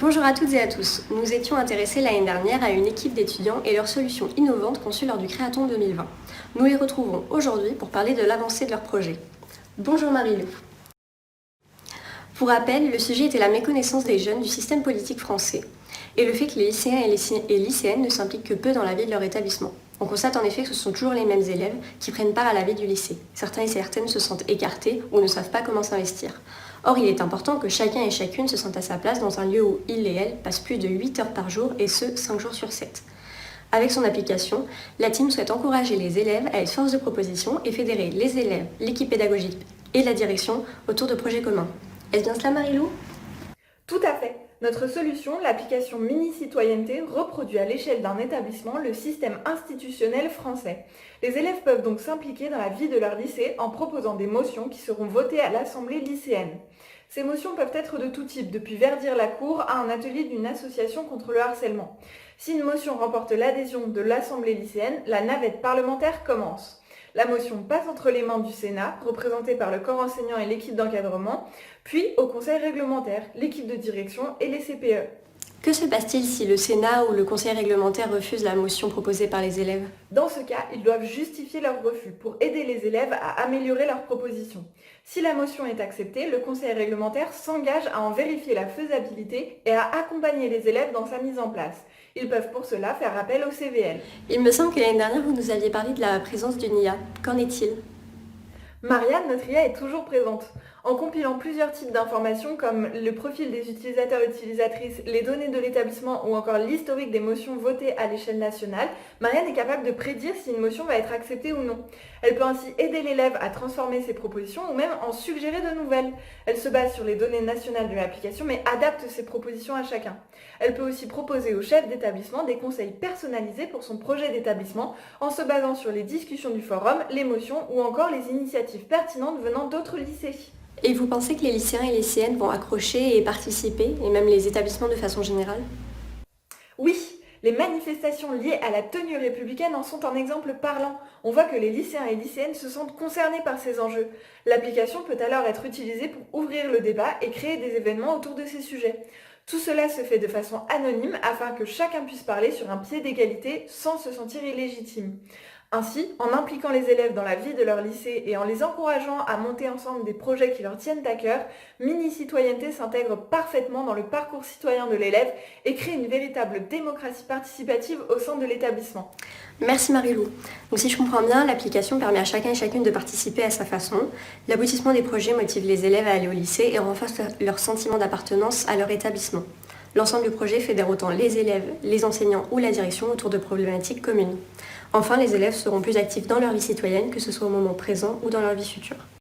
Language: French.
Bonjour à toutes et à tous. Nous étions intéressés l'année dernière à une équipe d'étudiants et leurs solutions innovantes conçues lors du Créaton 2020. Nous les retrouvons aujourd'hui pour parler de l'avancée de leur projet. Bonjour Marie-Lou. Pour rappel, le sujet était la méconnaissance des jeunes du système politique français et le fait que les lycéens et lycéennes ne s'impliquent que peu dans la vie de leur établissement. On constate en effet que ce sont toujours les mêmes élèves qui prennent part à la vie du lycée. Certains et certaines se sentent écartés ou ne savent pas comment s'investir. Or, il est important que chacun et chacune se sente à sa place dans un lieu où il et elle passent plus de 8 heures par jour et ce, 5 jours sur 7. Avec son application, la team souhaite encourager les élèves à être force de proposition et fédérer les élèves, l'équipe pédagogique et la direction autour de projets communs. Est-ce bien cela, Marie-Lou ? Tout à fait. Notre solution, l'application Mini Citoyenneté, reproduit à l'échelle d'un établissement le système institutionnel français. Les élèves peuvent donc s'impliquer dans la vie de leur lycée en proposant des motions qui seront votées à l'assemblée lycéenne. Ces motions peuvent être de tout type, depuis verdir la cour à un atelier d'une association contre le harcèlement. Si une motion remporte l'adhésion de l'assemblée lycéenne, la navette parlementaire commence. La motion passe entre les mains du Sénat, représenté par le corps enseignant et l'équipe d'encadrement, puis au conseil réglementaire, l'équipe de direction et les CPE. Que se passe-t-il si le Sénat ou le conseil réglementaire refuse la motion proposée par les élèves ? Dans ce cas, ils doivent justifier leur refus pour aider les élèves à améliorer leurs propositions. Si la motion est acceptée, le conseil réglementaire s'engage à en vérifier la faisabilité et à accompagner les élèves dans sa mise en place. Ils peuvent pour cela faire appel au CVL. Il me semble que l'année dernière, vous nous aviez parlé de la présence d'une IA. Qu'en est-il ? Marianne, notre IA, est toujours présente. En compilant plusieurs types d'informations comme le profil des utilisateurs et utilisatrices, les données de l'établissement ou encore l'historique des motions votées à l'échelle nationale, Marianne est capable de prédire si une motion va être acceptée ou non. Elle peut ainsi aider l'élève à transformer ses propositions ou même en suggérer de nouvelles. Elle se base sur les données nationales de l'application mais adapte ses propositions à chacun. Elle peut aussi proposer au chef d'établissement des conseils personnalisés pour son projet d'établissement en se basant sur les discussions du forum, les motions ou encore les initiatives pertinentes venant d'autres lycées. Et vous pensez que les lycéens et lycéennes vont accrocher et participer, et même les établissements de façon générale ? Oui, les manifestations liées à la tenue républicaine en sont un exemple parlant. On voit que les lycéens et lycéennes se sentent concernés par ces enjeux. L'application peut alors être utilisée pour ouvrir le débat et créer des événements autour de ces sujets. Tout cela se fait de façon anonyme afin que chacun puisse parler sur un pied d'égalité sans se sentir illégitime. Ainsi, en impliquant les élèves dans la vie de leur lycée et en les encourageant à monter ensemble des projets qui leur tiennent à cœur, Mini Citoyenneté s'intègre parfaitement dans le parcours citoyen de l'élève et crée une véritable démocratie participative au sein de l'établissement. Merci Marie-Lou. Donc si je comprends bien, l'application permet à chacun et chacune de participer à sa façon. L'aboutissement des projets motive les élèves à aller au lycée et renforce leur sentiment d'appartenance à leur établissement. L'ensemble du projet fédère autant les élèves, les enseignants ou la direction autour de problématiques communes. Enfin, les élèves seront plus actifs dans leur vie citoyenne, que ce soit au moment présent ou dans leur vie future.